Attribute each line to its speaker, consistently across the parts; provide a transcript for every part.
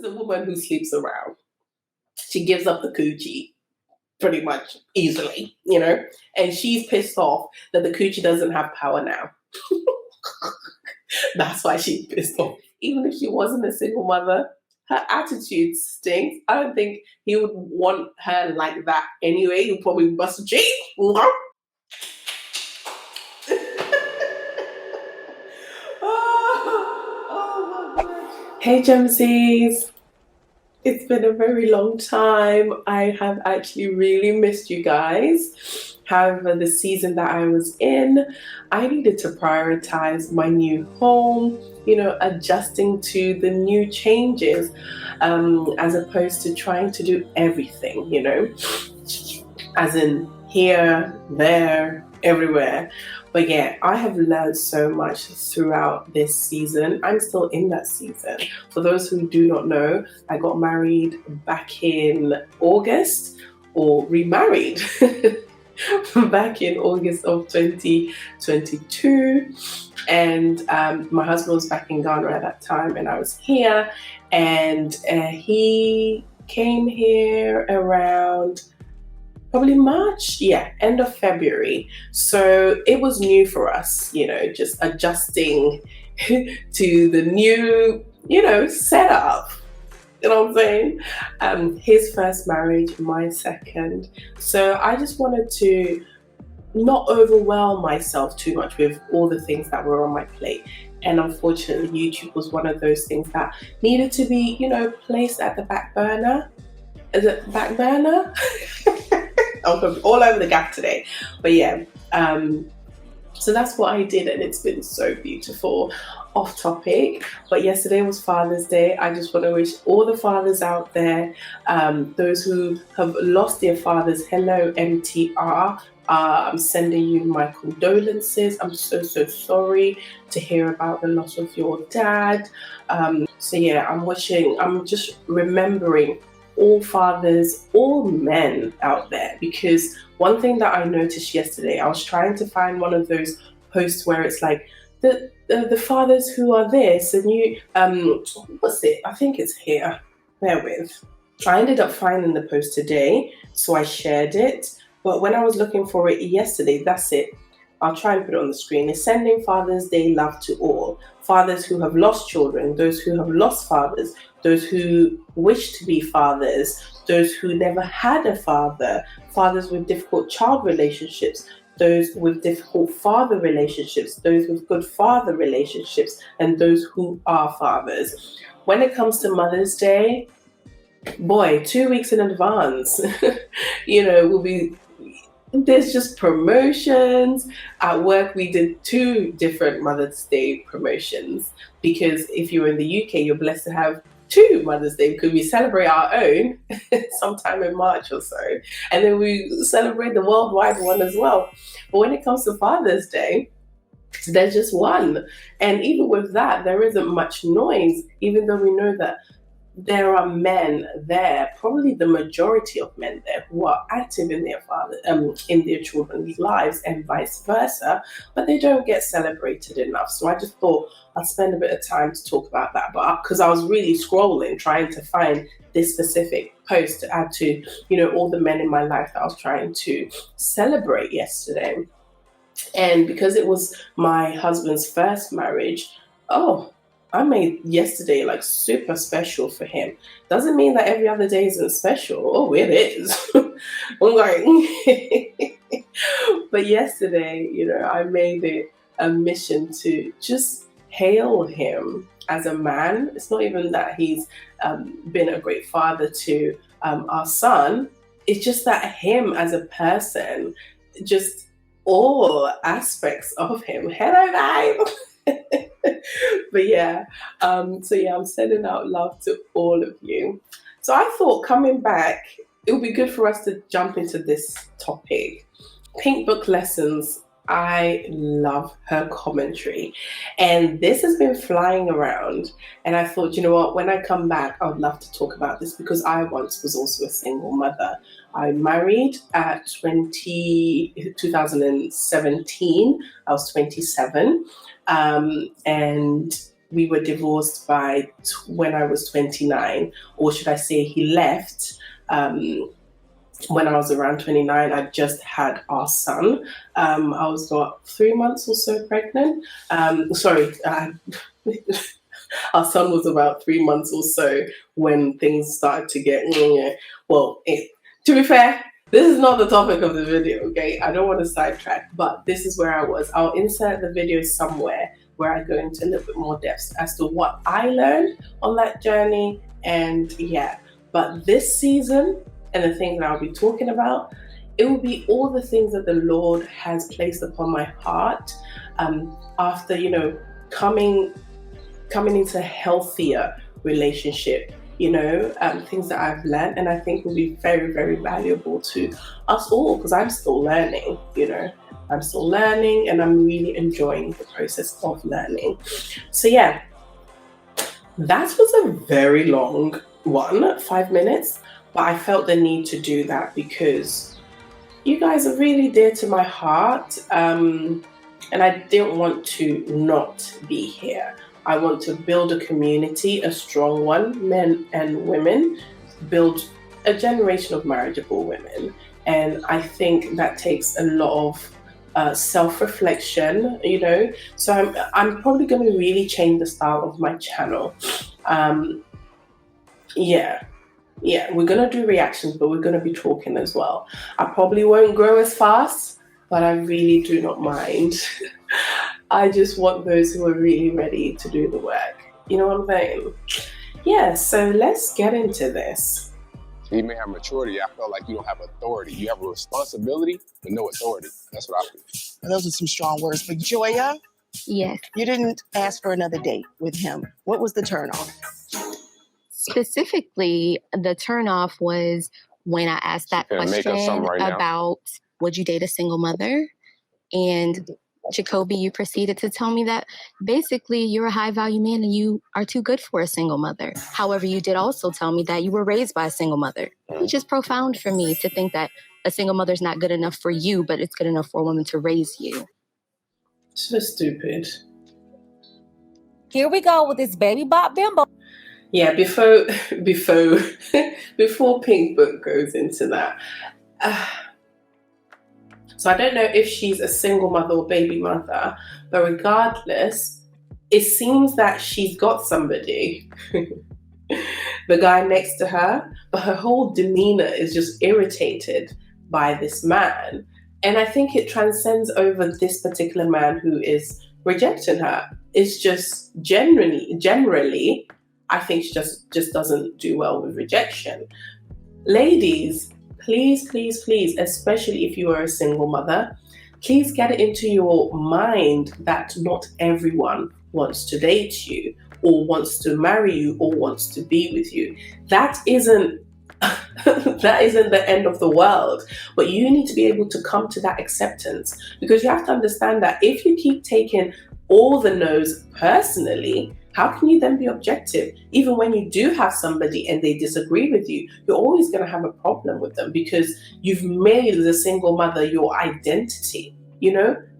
Speaker 1: a woman who sleeps around. She gives up the coochie pretty much easily, and she's pissed off that the coochie doesn't have power now. That's why she's pissed off. Even if she wasn't a single mother, her attitude stinks. I don't think he would want her like that anyway. He'll probably bust a cheek. Oh my God. Hey, Gemsies. It's been a very long time. I have actually really missed you guys. However, the season that I was in, I needed to prioritize my new home, adjusting to the new changes, as opposed to trying to do everything, as in here, there, everywhere. But yeah, I have learned so much throughout this season. I'm still in that season. For those who do not know, I got married back in August, or remarried back in August of 2022. And my husband was back in Ghana at that time, and I was here. And he came here around probably March, end of February. So it was new for us, just adjusting to the new, setup. You know what I'm saying? His first marriage, my second. So I just wanted to not overwhelm myself too much with all the things that were on my plate. And unfortunately, YouTube was one of those things that needed to be, placed at the back burner. Is it back burner? I'm all over the gap today. But yeah, so that's what I did, and it's been so beautiful. Off topic, but yesterday was Father's Day. I just want to wish all the fathers out there, those who have lost their fathers, hello MTR. I'm sending you my condolences. I'm so sorry to hear about the loss of your dad. So yeah, I'm just remembering all fathers, all men out there, because one thing that I noticed yesterday, I was trying to find one of those posts where it's like the fathers who are this, and you what's it? I think it's here. Bear with. I ended up finding the post today, so I shared it. But when I was looking for it yesterday, that's it. I'll try and put it on the screen. It's sending Father's Day love to all. Fathers who have lost children, those who have lost fathers, those who wish to be fathers, those who never had a father, fathers with difficult child relationships, those with difficult father relationships, those with good father relationships, and those who are fathers. When it comes to Mother's Day, boy, 2 weeks in advance, there's just promotions. At work, we did 2 different Mother's Day promotions, because if you're in the UK, you're blessed to have 2 Mother's Day, because we celebrate our own sometime in March or so, and then we celebrate the worldwide one as well. But when it comes to Father's Day, there's just one, and even with that, there isn't much noise, even though we know that there are men there, probably the majority of men there, who are active in their in their children's lives, and vice versa, but they don't get celebrated enough. So I just thought I'd spend a bit of time to talk about that, but because I was really scrolling trying to find this specific post to add to, all the men in my life that I was trying to celebrate yesterday. And because it was my husband's first marriage, I made yesterday like super special for him. Doesn't mean that every other day isn't special. Oh, it is. I'm like, but yesterday, I made it a mission to just hail him as a man. It's not even that he's been a great father to our son. It's just that him as a person, just all aspects of him. Hello, babe. But yeah, I'm sending out love to all of you. So I thought, coming back, it would be good for us to jump into this topic. Pink Book Lessons. I love her commentary, and this has been flying around, and I thought, when I come back, I would love to talk about this, because I once was also a single mother. I married at 2017. I was 27, and we were divorced by when I was 29, or should I say he left when I was around 29. I just had our son. I was about 3 months or so pregnant. Our son was about 3 months or so when things started to get, well, to be fair, this is not the topic of the video, okay? I don't want to sidetrack, but this is where I was. I'll insert the video somewhere where I go into a little bit more depth as to what I learned on that journey. And yeah, but this season and the things that I'll be talking about, it will be all the things that the Lord has placed upon my heart after, coming into a healthier relationship, things that I've learned, and I think will be very, very valuable to us all, because I'm still learning, I'm still learning, and I'm really enjoying the process of learning. So yeah, that was a very long one, 5 minutes, but I felt the need to do that because you guys are really dear to my heart, and I didn't want to not be here. I want to build a community, a strong one, men and women, build a generation of marriageable women. And I think that takes a lot of self-reflection, So I'm probably going to really change the style of my channel. Yeah, we're going to do reactions, but we're going to be talking as well. I probably won't grow as fast, but I really do not mind. I just want those who are really ready to do the work. You know what I'm saying? Yeah, so let's get into this.
Speaker 2: You may have maturity. I felt like you don't have authority. You have a responsibility, but no authority. That's what I feel.
Speaker 3: Those are some strong words. But Joya,
Speaker 4: yes,
Speaker 3: you didn't ask for another date with him. What was the turnoff?
Speaker 4: Specifically, the turnoff was when I asked that question about would you date a single mother? And Jacoby, you proceeded to tell me that basically you're a high value man and you are too good for a single mother. However, you did also tell me that you were raised by a single mother, which is profound for me to think that a single mother is not good enough for you, but it's good enough for a woman to raise you.
Speaker 1: So stupid.
Speaker 5: Here we go with this baby bop bimbo.
Speaker 1: Yeah, before Pink Book goes into that. So I don't know if she's a single mother or baby mother, but regardless, it seems that she's got somebody, the guy next to her, but her whole demeanor is just irritated by this man. And I think it transcends over this particular man who is rejecting her. It's just generally, I think she just doesn't do well with rejection. Ladies, please, especially if you are a single mother, please get it into your mind that not everyone wants to date you or wants to marry you or wants to be with you. That isn't the end of the world, but you need to be able to come to that acceptance, because you have to understand that if you keep taking all the no's personally, how can you then be objective? Even when you do have somebody and they disagree with you, you're always going to have a problem with them because you've made the single mother your identity.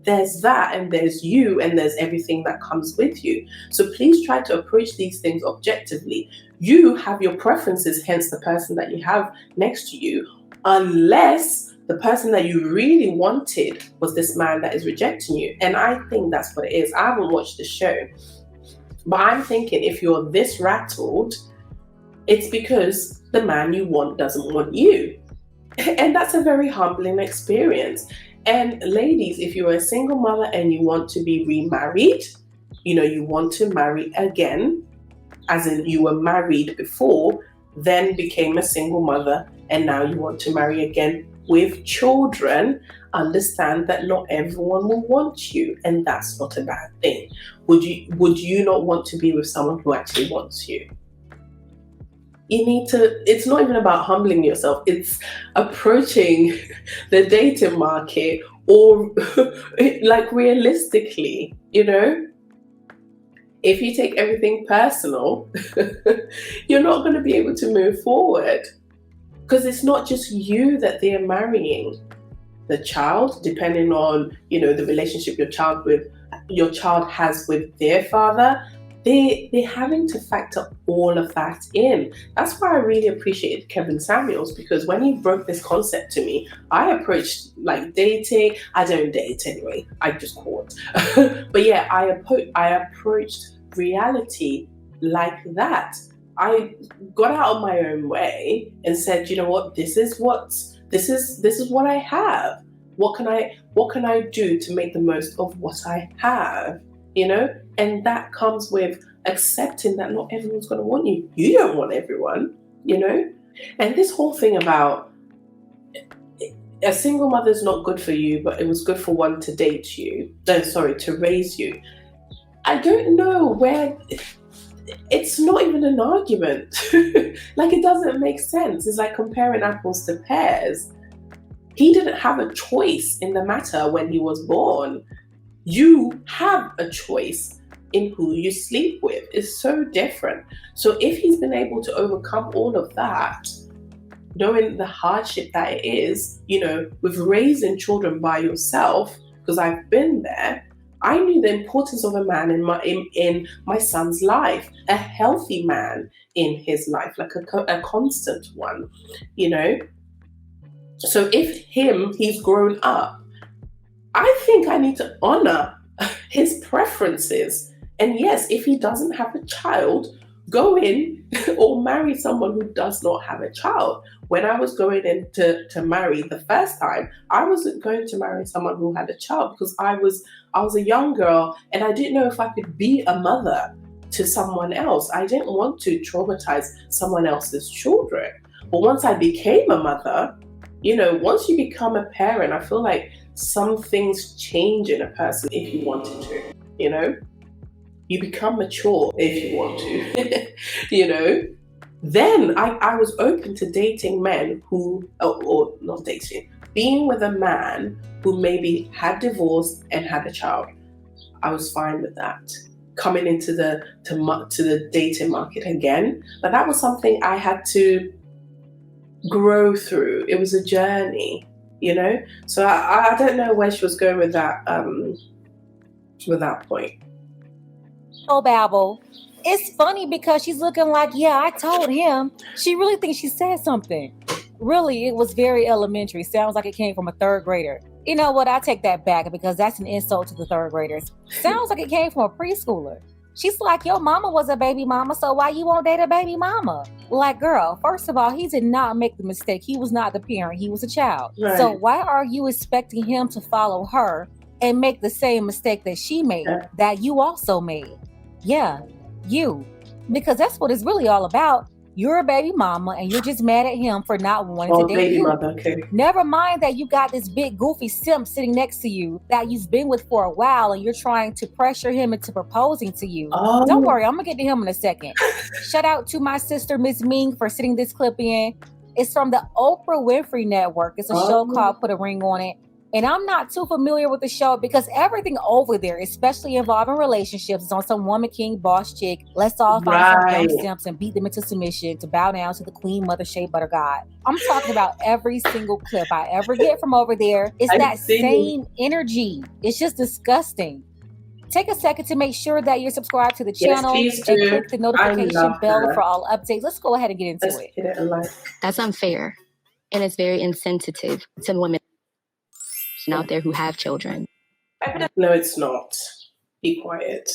Speaker 1: There's that, and there's you, and there's everything that comes with you. So please try to approach these things objectively. You have your preferences, hence the person that you have next to you, unless the person that you really wanted was this man that is rejecting you. And I think that's what it is. I haven't watched the show, but I'm thinking if you're this rattled, it's because the man you want doesn't want you. And that's a very humbling experience. And ladies, if you're a single mother and you want to be remarried, you want to marry again, as in you were married before, then became a single mother, and now you want to marry again with children, understand that not everyone will want you, and that's not a bad thing. Would you not want to be with someone who actually wants you? It's not even about humbling yourself, it's approaching the dating market, or like realistically, if you take everything personal, you're not going to be able to move forward, because it's not just you that they're marrying. The child, depending on the relationship your child has with their father, they're having to factor all of that in. That's why I really appreciated Kevin Samuels, because when he broke this concept to me, I approached like dating. I don't date anyway. I just court. But yeah, I approached reality like that. I got out of my own way and said, you know what, this is what I have. What can I do to make the most of what I have? You know? And that comes with accepting that not everyone's going to want you. You don't want everyone, you know? And this whole thing about a single mother's not good for you, but it was good for one to date you. To raise you. I don't know where... It's not even an argument. Like, it doesn't make sense. It's like comparing apples to pears. He didn't have a choice in the matter when he was born. You have a choice in who you sleep with. It's so different. So if he's been able to overcome all of that, knowing the hardship that it is, you know, with raising children by yourself, because I've been there, I knew the importance of a man in my son's life, a healthy man in his life, like a constant one, you know. So if he's grown up, I think I need to honor his preferences. And yes, if he doesn't have a child, go in or marry someone who does not have a child. When I was going in to marry the first time, I wasn't going to marry someone who had a child, because I was a young girl and I didn't know if I could be a mother to someone else. I didn't want to traumatize someone else's children. But once I became a mother, you know, once you become a parent, I feel like some things change in a person if you wanted to, you know? You become mature if you want to, you know? Then I was open to dating men who, or not dating, being with a man who maybe had divorced and had a child. I was fine with that. Coming into the dating market again, but that was something I had to grow through. It was a journey, you know? So I don't know where she was going with that point.
Speaker 5: Oh, Babel. It's funny because she's looking like, yeah, I told him. She really thinks she said something. Really, it was very elementary. Sounds like it came from a third grader. You know what? I take that back because that's an insult to the third graders. Sounds like it came from a preschooler. She's like, your mama was a baby mama, so why you won't date a baby mama? Like, girl, first of all, he did not make the mistake. He was not the parent. He was a child. Right. So why are you expecting him to follow her and make the same mistake that she made, that you also made? Yeah, you. Because that's what it's really all about. You're a baby mama and you're just mad at him for not wanting to date
Speaker 1: baby
Speaker 5: you.
Speaker 1: Mother, okay.
Speaker 5: Never mind that you got this big goofy simp sitting next to you that you've been with for a while and you're trying to pressure him into proposing to you. Oh. Don't worry, I'm gonna get to him in a second. Shout out to my sister, Miss Ming, for sending this clip in. It's from the Oprah Winfrey Network. It's a show called Put a Ring on It. And I'm not too familiar with the show because everything over there, especially involving relationships, is on some woman king boss chick. Let's all find some dumb simps and beat them into submission to bow down to the queen, mother, shea butter god. I'm talking about every single clip I ever get from over there. It's that same energy. It's just disgusting. Take a second to make sure that you're subscribed to the channel and click the notification bell for all updates. Let's go ahead and get into it.
Speaker 4: That's unfair. And it's very insensitive to women out there who have children.
Speaker 1: No, it's not. Be quiet.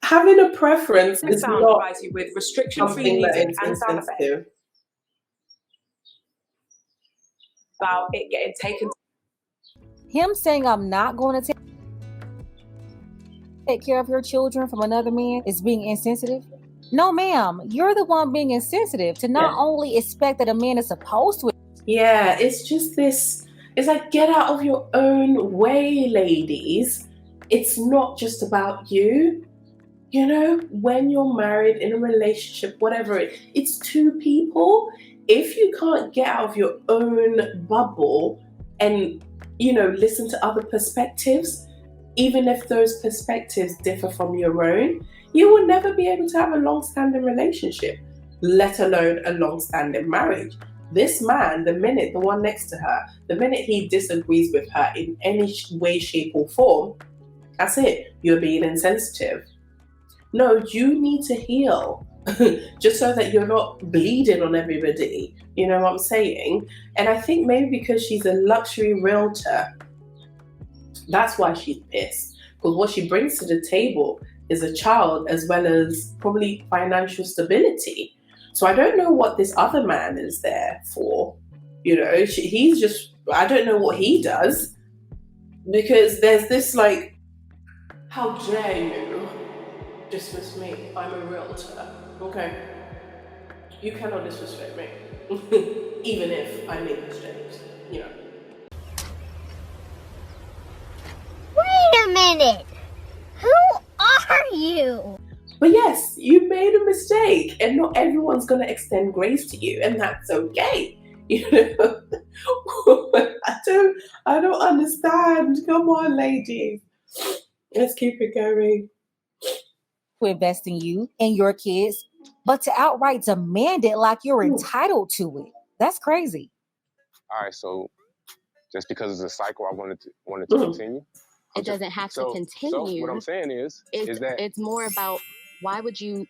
Speaker 1: Having a preference is not
Speaker 6: with restriction-free music and sound effects. About it getting taken.
Speaker 5: Him saying I'm not going to take care of your children from another man is being insensitive. No, ma'am, you're the one being insensitive to not only expect that a man is supposed to.
Speaker 1: Yeah, it's just this, it's like, get out of your own way, ladies. It's not just about you. You know, when you're married, in a relationship, whatever, it's two people. If you can't get out of your own bubble and, you know, listen to other perspectives, even if those perspectives differ from your own, you will never be able to have a long-standing relationship, let alone a long-standing marriage. This man, the one next to her, the minute he disagrees with her in any way, shape or form, That's it. You're being insensitive. No, you need to heal. Just so that you're not bleeding on everybody. You know what I'm saying? And I think maybe because she's a luxury realtor, that's why she's pissed. Because what she brings to the table is a child as well as probably financial stability. So I don't know what this other man is there for. You know, he's just, I don't know what he does. Because there's this like, how dare you dismiss me? I'm a realtor. Okay. You cannot disrespect me. Even if I make mistakes, you know.
Speaker 7: Wait a minute. Who are you?
Speaker 1: But yes, you made a mistake, and not everyone's gonna extend grace to you, and that's okay. You know, I don't understand. Come on, ladies. Let's keep it going.
Speaker 5: To invest in you and your kids, but to outright demand it like you're entitled to it. That's crazy.
Speaker 2: All right, so just because it's a cycle, I wanted to continue.
Speaker 4: It doesn't have to continue.
Speaker 2: So what I'm saying is that
Speaker 4: it's more about, why would you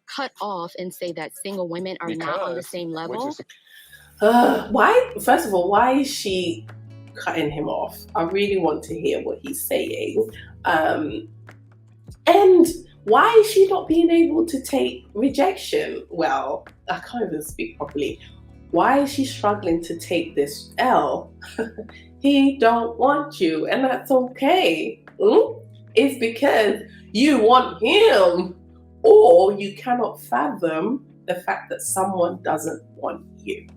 Speaker 4: cut off and say that single women are not on the same level?
Speaker 1: Why? First of all, why is she cutting him off? I really want to hear what he's saying. And why is she not being able to take rejection? Well, I can't even speak properly. Why is she struggling to take this L? He don't want you, and that's okay. It's because you want him, or you cannot fathom the fact that someone doesn't want you.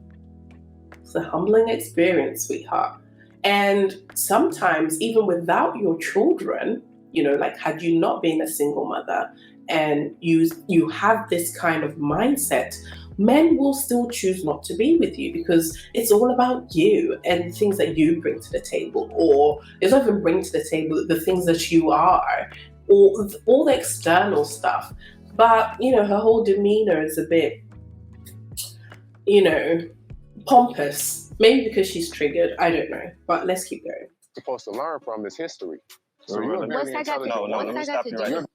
Speaker 1: It's a humbling experience, sweetheart. And sometimes, even without your children, you know, like had you not been a single mother and you have this kind of mindset, men will still choose not to be with you because it's all about you and things that you bring to the table, or it's not even bring to the table, the things that you are, or all the external stuff. But, you know, her whole demeanor is a bit, you know, pompous. Maybe because she's triggered. I don't know. But let's keep going.
Speaker 2: Supposed to learn from is history. So
Speaker 4: what's that got to do?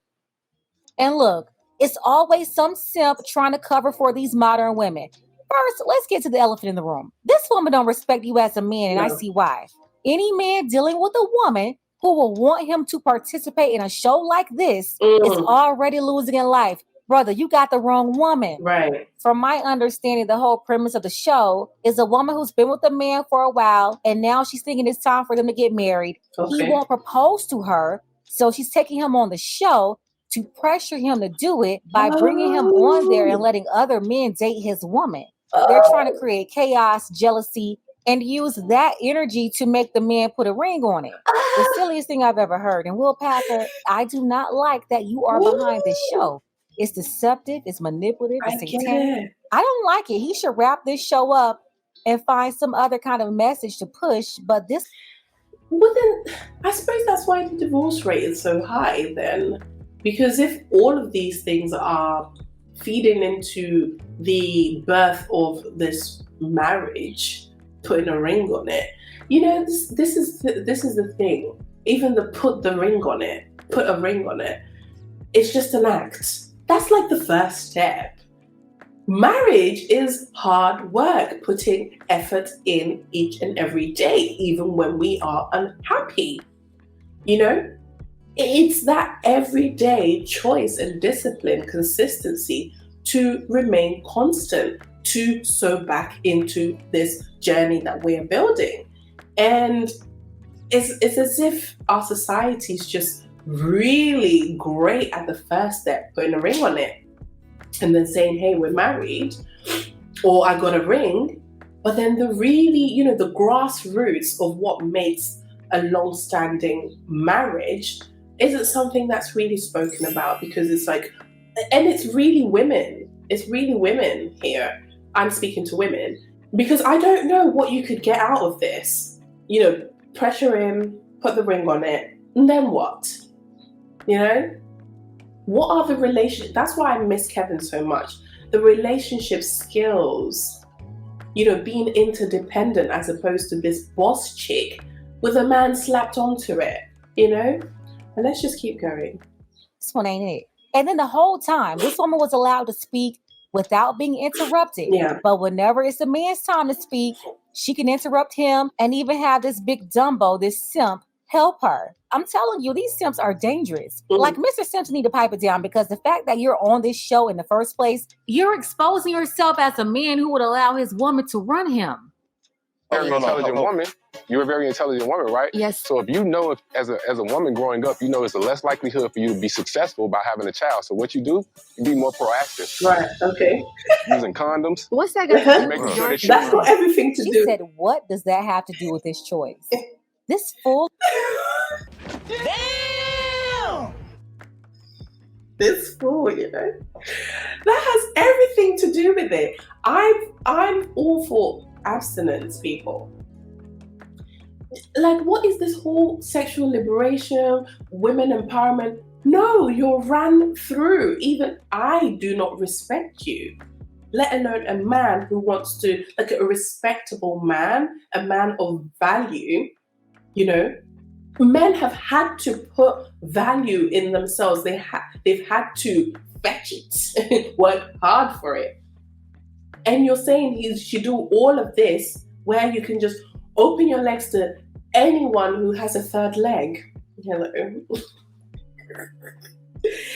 Speaker 5: And look, it's always some simp trying to cover for these modern women. First, let's get to the elephant in the room. This woman don't respect you as a man, and I see why. Any man dealing with a woman who will want him to participate in a show like this is already losing in life. Brother, you got the wrong woman.
Speaker 1: Right.
Speaker 5: From my understanding, the whole premise of the show is a woman who's been with a man for a while, and now she's thinking it's time for them to get married. He won't propose to her, so she's taking him on the show to pressure him to do it by bringing him on there and letting other men date his woman. They're trying to create chaos, jealousy, and use that energy to make the man put a ring on it. The silliest thing I've ever heard. And Will Packer, I do not like that you are behind this show. It's deceptive, it's manipulative, it's satanic. I don't like it. He should wrap this show up and find some other kind of message to push, but this...
Speaker 1: Well then, I suppose that's why the divorce rate is so high then. Because if all of these things are feeding into the birth of this marriage, putting a ring on it, you know, this is the thing. Even the put a ring on it, it's just an act. That's like the first step. Marriage is hard work, putting effort in each and every day, even when we are unhappy. You know, it's that everyday choice and discipline, consistency to remain constant, to sow back into this journey that we're building. And it's as if our society's just really great at the first step, putting a ring on it and then saying, hey, we're married, or I got a ring. But then the really, you know, the grassroots of what makes a long-standing marriage isn't something that's really spoken about, because it's like, and it's really women here. I'm speaking to women because I don't know what you could get out of this. You know, pressure him, put the ring on it, and then what? You know, what are the relationships? That's why I miss Kevin so much. The relationship skills, you know, being interdependent as opposed to this boss chick with a man slapped onto it, you know? And let's just keep going.
Speaker 5: This one ain't it. And then the whole time, this woman was allowed to speak without being interrupted.
Speaker 1: Yeah.
Speaker 5: But whenever it's the man's time to speak, she can interrupt him and even have this big Dumbo, this simp, help her. I'm telling you, these simps are dangerous. Like, Mr. Simpson need to pipe it down, because the fact that you're on this show in the first place, you're exposing yourself as a man who would allow his woman to run him.
Speaker 2: Very intelligent woman. You're a very intelligent woman, right?
Speaker 4: Yes.
Speaker 2: So if you know, as a woman growing up, you know it's a less likelihood for you to be successful by having a child. So what you do, you be more proactive.
Speaker 1: Right, okay.
Speaker 2: Using condoms.
Speaker 4: What's that got to do
Speaker 2: Making
Speaker 4: with
Speaker 2: sure
Speaker 4: your
Speaker 2: that
Speaker 1: That's got everything to
Speaker 5: She
Speaker 1: do.
Speaker 5: said, what does that have to do with this choice? This fool.
Speaker 1: Damn! This fool, you know? That has everything to do with it. I'm all for abstinence, people. Like, what is this whole sexual liberation, women empowerment? No, you're ran through. Even I do not respect you, let alone a man who wants to, like a respectable man, a man of value, you know? Men have had to put value in themselves. They've had to fetch it, work hard for it. And you're saying he should do all of this where you can just open your legs to anyone who has a third leg. Hello.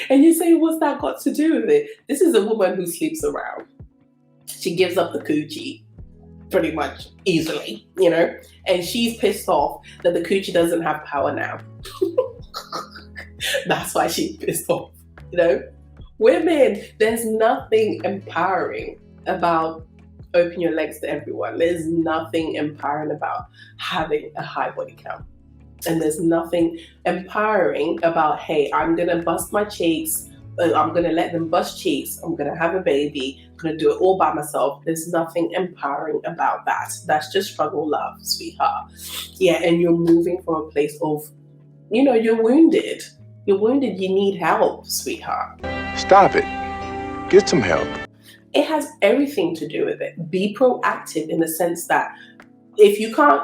Speaker 1: And you say, what's that got to do with it? This is a woman who sleeps around. She gives up the coochie pretty much easily, you know? And she's pissed off that the coochie doesn't have power now. That's why she's pissed off, you know? Women, there's nothing empowering about open your legs to everyone. There's nothing empowering about having a high body count. And there's nothing empowering about, hey, I'm gonna bust my cheeks, I'm gonna let them bust cheeks, I'm gonna have a baby, I'm gonna do it all by myself. There's nothing empowering about that. That's just struggle love, sweetheart. Yeah, and you're moving from a place of, you know, you're wounded. You're wounded, you need help, sweetheart.
Speaker 2: Stop it. Get some help.
Speaker 1: It has everything to do with it. Be proactive in the sense that if you can't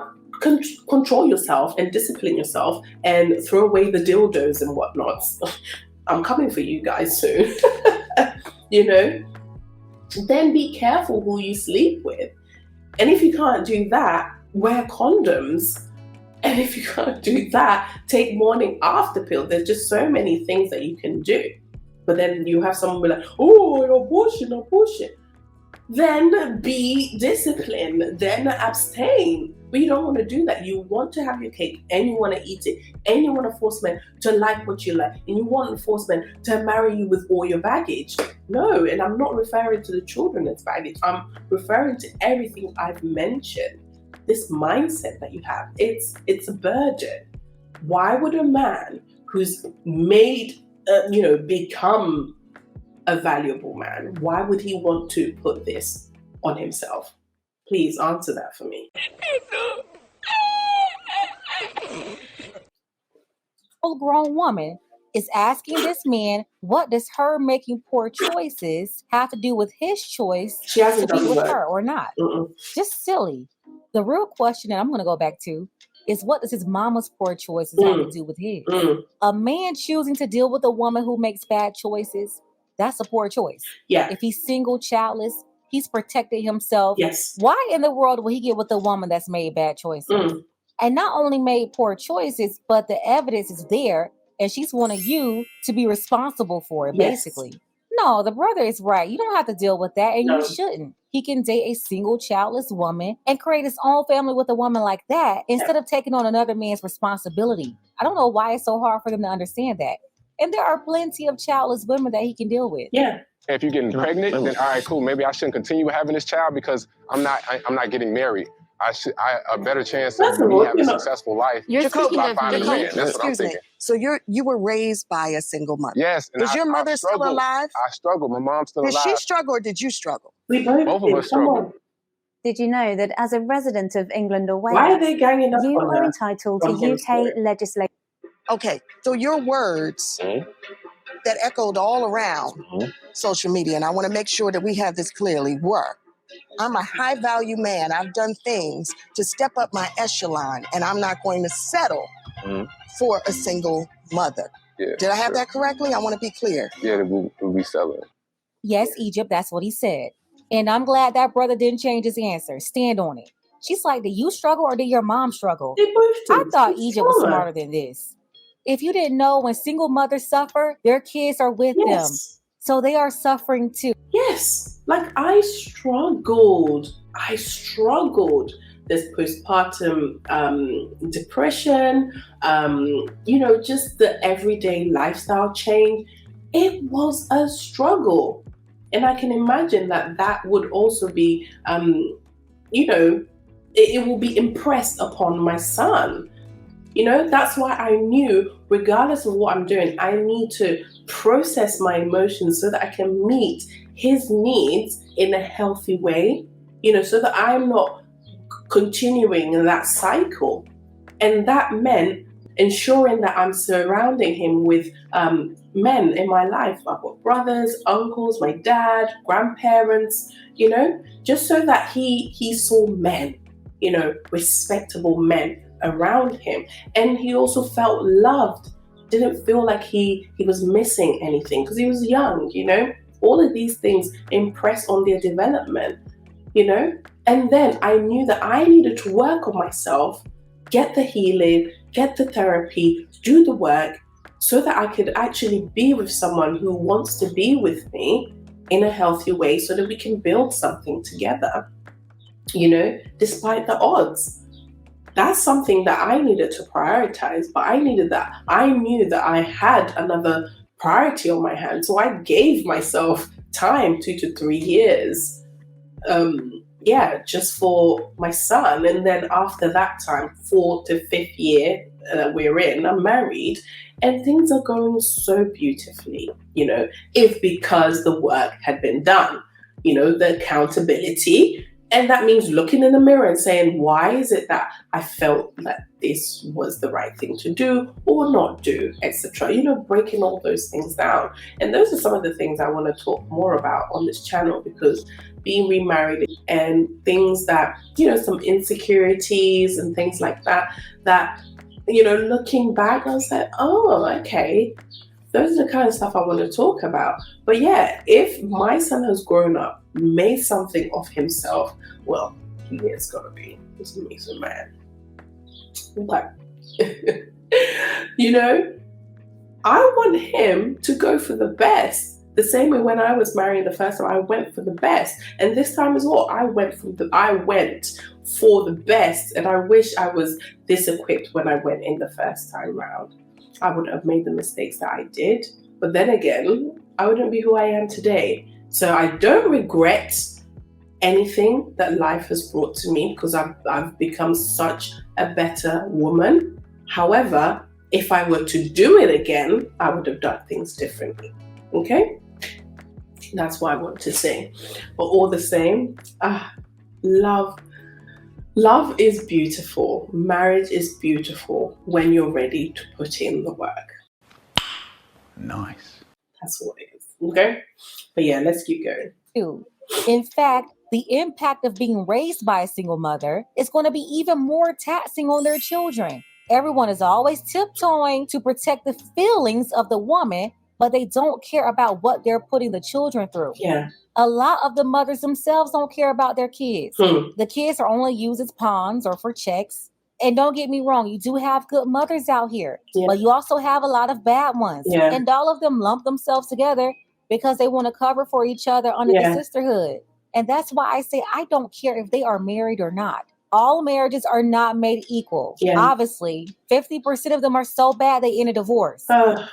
Speaker 1: control yourself and discipline yourself and throw away the dildos and whatnot, I'm coming for you guys soon, you know, then be careful who you sleep with. And if you can't do that, wear condoms. And if you can't do that, take morning after pill. There's just so many things that you can do. But then you have someone be like, oh, abortion. Then be disciplined, then abstain. But you don't want to do that. You want to have your cake and you want to eat it. And you want to force men to like what you like. And you want to force men to marry you with all your baggage. No, and I'm not referring to the children as baggage. I'm referring to everything I've mentioned. This mindset that you have, it's a burden. Why would a man who's made, become a valuable man, why would he want to put this on himself? Please answer that for me.
Speaker 5: Full-grown woman is asking this man, what does her making poor choices have to do with his choice to be with her or not? Just silly. The real question that I'm going to go back to is, what does his mama's poor choices have to do with his? A man choosing to deal with a woman who makes bad choices, that's a poor choice.
Speaker 1: Yeah.
Speaker 5: If he's single, childless, he's protected himself.
Speaker 1: Yes.
Speaker 5: Why in the world will he get with a woman that's made bad choices? And not only made poor choices, but the evidence is there, and she's wanting you to be responsible for it, basically. No, the brother is right. You don't have to deal with that, and you shouldn't. He can date a single, childless woman and create his own family with a woman like that instead of taking on another man's responsibility. I don't know why it's so hard for them to understand that. And there are plenty of childless women that he can deal with.
Speaker 1: Yeah.
Speaker 2: If you're getting pregnant, then all right, cool. Maybe I shouldn't continue having this child because I'm not getting married. A better chance of me having a successful life.
Speaker 4: You're speaking of
Speaker 2: man. That's what I'm thinking.
Speaker 3: So you were raised by a single mother.
Speaker 2: Yes.
Speaker 3: Is your mother still alive?
Speaker 2: I struggle. My mom's still alive.
Speaker 3: Did she struggle or did you struggle?
Speaker 2: Both of us struggle.
Speaker 8: Did you know that as a resident of England or Wales,
Speaker 1: why are they ganging up
Speaker 8: you
Speaker 1: on
Speaker 8: are
Speaker 1: her?
Speaker 8: entitled to UK legislation?
Speaker 3: Okay, so your words that echoed all around social media, and I want to make sure that we have this clearly, were, I'm a high value man. I've done things to step up my echelon, and I'm not going to settle for a single mother.
Speaker 2: Yeah.
Speaker 3: Did I have that correctly? I want to be clear.
Speaker 2: Yeah, we'll be selling.
Speaker 5: Yes, Egypt, that's what he said. And I'm glad that brother didn't change his answer. Stand on it. She's like, did you struggle or did your mom struggle?
Speaker 1: They both did.
Speaker 5: I thought Egypt was smarter than this. If you didn't know, when single mothers suffer, their kids are with them. So they are suffering too.
Speaker 1: Yes. Like I struggled. There's postpartum depression, just the everyday lifestyle change. It was a struggle. And I can imagine that would also be, it will be impressed upon my son. That's why I knew, regardless of what I'm doing, I need to process my emotions so that I can meet his needs in a healthy way, so that I'm not continuing in that cycle. And that meant ensuring that I'm surrounding him with men in my life. I've got brothers, uncles, my dad, grandparents, just so that he saw men, respectable men around him. And he also felt loved, didn't feel like he was missing anything because he was young, all of these things impress on their development, and then I knew that I needed to work on myself, get the healing, get the therapy, do the work so that I could actually be with someone who wants to be with me in a healthy way so that we can build something together, despite the odds. That's something that I needed to prioritize, but I knew that I had another priority on my hands. So I gave myself time, 2 to 3 years, just for my son. And then after that time, 4th to 5th year we're in, I'm married, and things are going so beautifully, if because the work had been done, the accountability. And that means looking in the mirror and saying, why is it that I felt that this was the right thing to do or not do, etc. Breaking all those things down. And those are some of the things I want to talk more about on this channel, because being remarried and things that, some insecurities and things like that, looking back, I was like, oh, okay. Those are the kind of stuff I want to talk about. But yeah, if my son has grown up, made something of himself, well, he is going to be this amazing man. But, I want him to go for the best. The same way when I was married the first time, I went for the best. And this time as well, I went for the best. And I wish I was this equipped when I went in the first time round. I wouldn't have made the mistakes that I did. But then again, I wouldn't be who I am today. So I don't regret anything that life has brought to me, because I've become such a better woman. However, if I were to do it again, I would have done things differently. Okay? That's what I want to say. But all the same, love is beautiful. Marriage is beautiful when you're ready to put in the work.
Speaker 9: Nice.
Speaker 1: That's what it is. Okay? But yeah, let's keep going.
Speaker 5: In fact, the impact of being raised by a single mother is going to be even more taxing on their children. Everyone is always tiptoeing to protect the feelings of the woman, but they don't care about what they're putting the children through.
Speaker 1: Yeah.
Speaker 5: A lot of the mothers themselves don't care about their kids. The kids are only used as pawns or for checks. And don't get me wrong, you do have good mothers out here, but you also have a lot of bad ones.
Speaker 1: Yeah.
Speaker 5: And all of them lump themselves together because they want to cover for each other under the sisterhood. And that's why I say I don't care if they are married or not. All marriages are not made equal.
Speaker 1: Yeah.
Speaker 5: Obviously, 50% of them are so bad they end a divorce.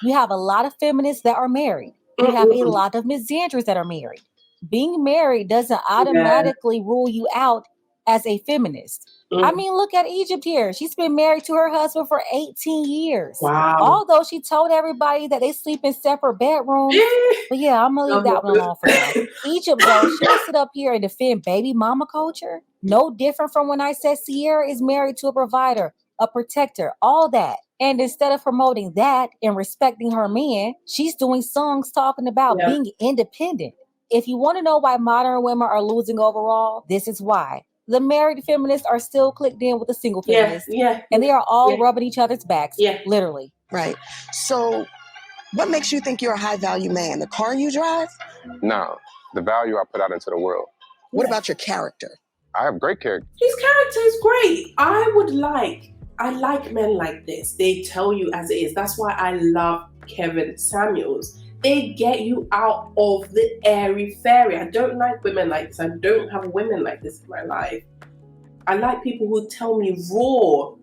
Speaker 5: You have a lot of feminists that are married. You have a lot of misandries that are married. Being married doesn't automatically rule you out as a feminist. I mean, look at Egypt here. She's been married to her husband for 18 years.
Speaker 1: Wow.
Speaker 5: Although she told everybody that they sleep in separate bedrooms. But yeah, I'm going to leave that one alone for now. Egypt, though, she'll sit up here and defend baby mama culture. No different from when I said Sierra is married to a provider, a protector, all that. And instead of promoting that and respecting her man, she's doing songs talking about being independent. If you want to know why modern women are losing overall, this is why. The married feminists are still clicked in with the single feminists. And they are all rubbing each other's backs, literally.
Speaker 3: Right. So what makes you think you're a high value man? The car you drive?
Speaker 2: No, the value I put out into the world.
Speaker 3: What about your character?
Speaker 2: I have great character.
Speaker 1: His character is great. I like men like this. They tell you as it is. That's why I love Kevin Samuels. They get you out of the airy fairy. I don't like women like this. I don't have women like this in my life. I like people who tell me raw.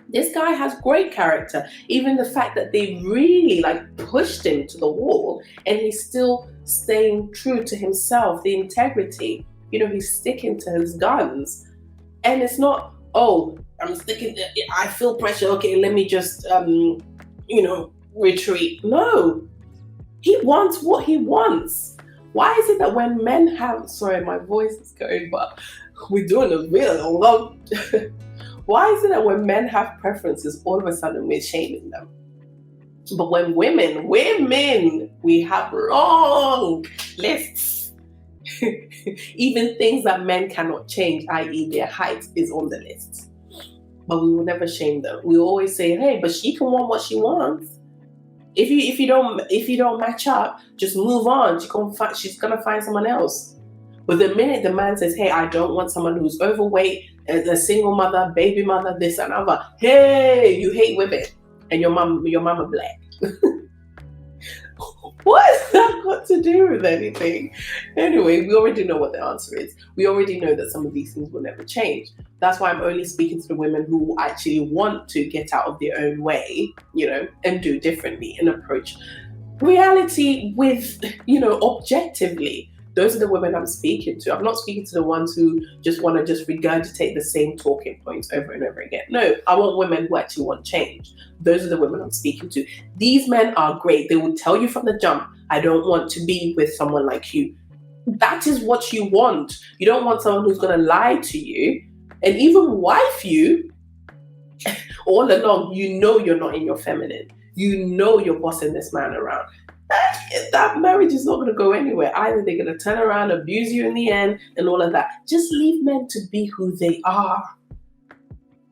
Speaker 1: This guy has great character. Even the fact that they really pushed him to the wall and he's still staying true to himself, the integrity. He's sticking to his guns. And it's not, oh, I feel pressure. Okay, let me just, retreat. No, he wants what he wants. Why is it that when men have, sorry, my voice is going, but we're doing a real long. Why is it that when men have preferences, all of a sudden we're shaming them? But when women, we have long lists. Even things that men cannot change, i.e. their height, is on the list. But we will never shame them. We always say, hey, but she can want what she wants. If you don't match up, just move on. She's gonna find someone else. But the minute the man says, hey, I don't want someone who's overweight, a single mother, baby mother, this and other. Hey, you hate women and your mama black. What has that got to do with anything? Anyway, we already know what the answer is. We already know that some of these things will never change. That's why I'm only speaking to the women who actually want to get out of their own way, and do differently and approach reality with, objectively. Those are the women I'm speaking to. I'm not speaking to the ones who just want to just regurgitate the same talking points over and over again. No, I want women who actually want change. Those are the women I'm speaking to. These men are great. They will tell you from the jump, I don't want to be with someone like you. That is what you want. You don't want someone who's going to lie to you and even wife you all along. You're not in your feminine. You're bossing this man around. That marriage is not going to go anywhere. Either they're going to turn around, abuse you in the end, and all of that. Just leave men to be who they are.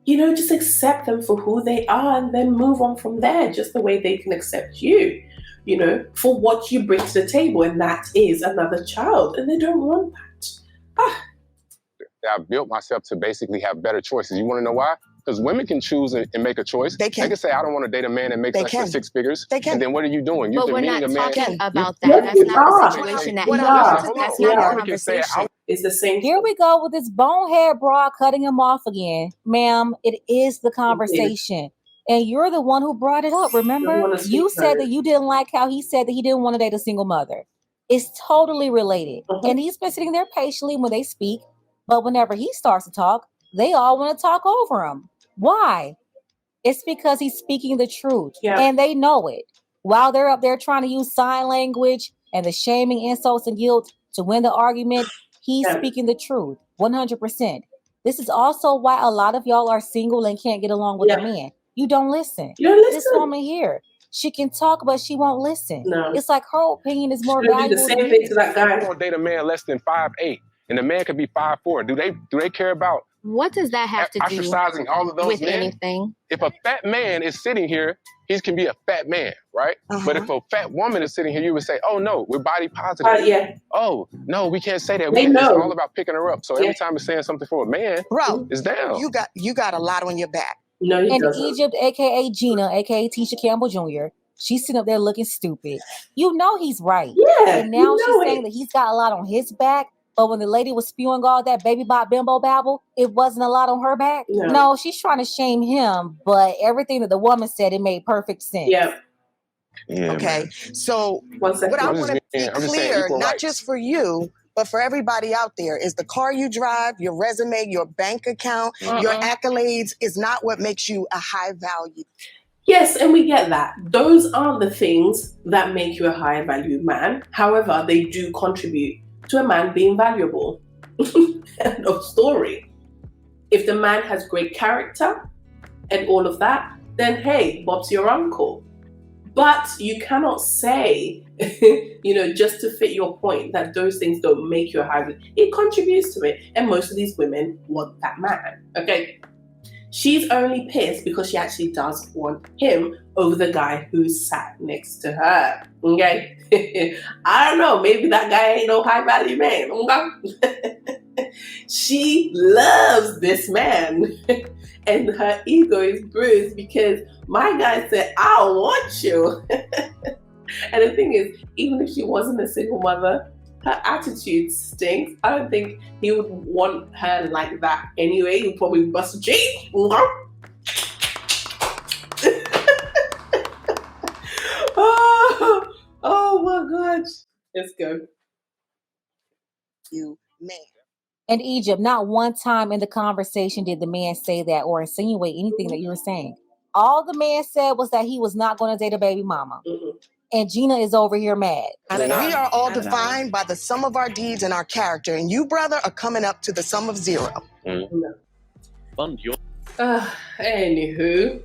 Speaker 1: Just accept them for who they are and then move on from there, just the way they can accept you, for what you bring to the table. And that is another child. And they don't want that.
Speaker 2: I built myself to basically have better choices. You want to know why? Because women can choose and make a choice.
Speaker 3: They can
Speaker 2: say, I don't want to date a man that makes less than 6 figures.
Speaker 3: They can.
Speaker 2: And then what are you doing?
Speaker 4: But we're not talking about that.
Speaker 1: Yes,
Speaker 4: That's not the
Speaker 1: are.
Speaker 4: situation that
Speaker 1: That's
Speaker 4: not the conversation.
Speaker 1: It's the same.
Speaker 5: Here we go with this bonehead broad cutting him off again. Ma'am, it is the conversation. And you're the one who brought it up, remember? You said that you didn't like how he said that he didn't want to date a single mother. It's totally related. And he's been sitting there patiently when they speak. But whenever he starts to talk, they all want to talk over him. Why? It's because he's speaking the truth.
Speaker 1: Yeah.
Speaker 5: And they know it. While they're up there trying to use sign language and the shaming, insults, and guilt to win the argument, he's speaking the truth. 100%. This is also why a lot of y'all are single and can't get along with a man. You don't listen. This woman here, she can talk, but she won't listen.
Speaker 1: No.
Speaker 5: It's like her opinion is more valuable.
Speaker 1: Do the same thing to that guy.
Speaker 2: I want to date a man less than 5'8", and the man could be 5'4". Do they care about
Speaker 4: what does that have to do
Speaker 2: ostracizing all of those
Speaker 4: with
Speaker 2: men?
Speaker 4: anything?
Speaker 2: If a fat man is sitting here, he can be a fat man, right? But if a fat woman is sitting here, you would say, oh no, we're body positive. Oh no, we can't say that. It's all about picking her up. So every time you're saying something for a man,
Speaker 3: bro,
Speaker 2: it's down.
Speaker 3: You got a lot on your back.
Speaker 1: No, he doesn't.
Speaker 5: Egypt, aka Gina, aka Tisha Campbell Jr., she's sitting up there looking stupid. He's right.
Speaker 1: Yeah.
Speaker 5: And now she's saying that he's got a lot on his back. But when the lady was spewing all that baby bop bimbo babble, it wasn't a lot on her back. No, she's trying to shame him. But everything that the woman said, it made perfect sense.
Speaker 1: Yeah.
Speaker 3: Okay. So what I want to be clear, not just for you, but for everybody out there, is the car you drive, your resume, your bank account, your accolades is not what makes you a high value.
Speaker 1: Yes, and we get that. Those aren't the things that make you a high value man. However, they do contribute to a man being valuable. End of story. If the man has great character and all of that, then hey, Bob's your uncle. But you cannot say, just to fit your point, that those things don't make you a high value. It contributes to it. And most of these women want that man. Okay. She's only pissed because she actually does want him over the guy who sat next to her. Okay? I don't know. Maybe that guy ain't no high value man. Okay? She loves this man. And her ego is bruised because my guy said, I don't want you. And the thing is, even if she wasn't a single mother, her attitude stinks. I don't think he would want her like that anyway. He'd probably bust a cheek. Oh my gosh. Let's go.
Speaker 3: You man.
Speaker 5: In Egypt, not one time in the conversation did the man say that or insinuate anything that you were saying. All the man said was that he was not going to date a baby mama. Mm-hmm. And Gina is over here mad.
Speaker 3: And we are all defined by the sum of our deeds and our character. And you, brother, are coming up to the sum of 0.
Speaker 1: Anywho,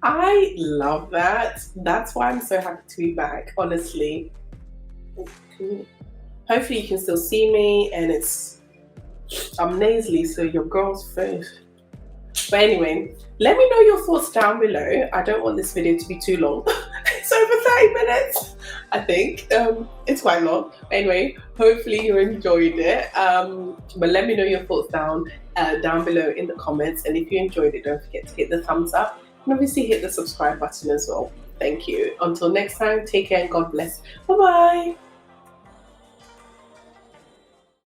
Speaker 1: I love that. That's why I'm so happy to be back, honestly. Hopefully you can still see me, and I'm nasally, so your girl's first. But anyway, let me know your thoughts down below. I don't want this video to be too long. It's over 30 minutes, I think. It's quite long. Anyway, hopefully you enjoyed it. But let me know your thoughts down below in the comments. And if you enjoyed it, don't forget to hit the thumbs up. And obviously hit the subscribe button as well. Thank you. Until next time, take care and God bless. Bye-bye.